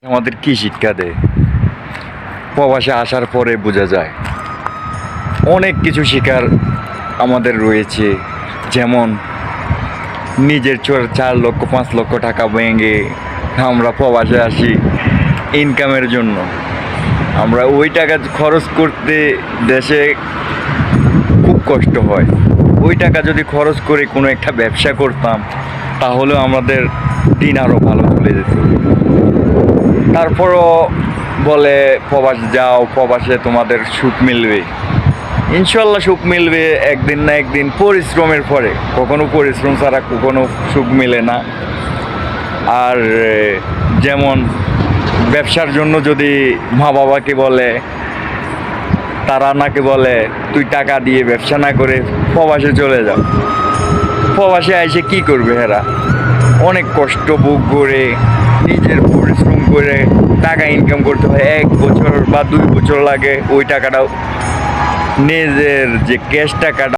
আমাদের কি শিক্ষা দেয় প্রবাসে আসার পরে বোঝা যায়। অনেক কিছু শেখার আমাদের রয়েছে, যেমন নিজের 4 লক্ষ 5 লক্ষ টাকা ভেঙে আমরা প্রবাসে আসি ইনকামের জন্য। আমরা ওই টাকা খরচ করতে দেশে খুব কষ্ট হয়। ওই টাকা যদি খরচ করে কোনো একটা ব্যবসা করতাম তাহলেও আমাদের দিন আরও ভালো চলে যেত। তারপরও বলে প্রবাস যাও, প্রবাসে তোমাদের সুখ মিলবে। ইনশাল্লাহ সুখ মিলবে একদিন না একদিন, পরিশ্রমের পরে। কখনো পরিশ্রম ছাড়া কখনো সুখ মিলে না। আর যেমন ব্যবসার জন্য যদি মা বাবাকে বলে, তারা নাকি বলে তুই টাকা দিয়ে ব্যবসা না করে প্রবাসে চলে যাও। প্রবাসে এসে কী করবে এরা? অনেক কষ্ট ভোগ করে নিজের পরিশ্রম করে টাকা ইনকাম করতে হয়। 1 বছর বা 2 বছর লাগে ওই টাকাটাও নিজের যে ক্যাশ টাকাটা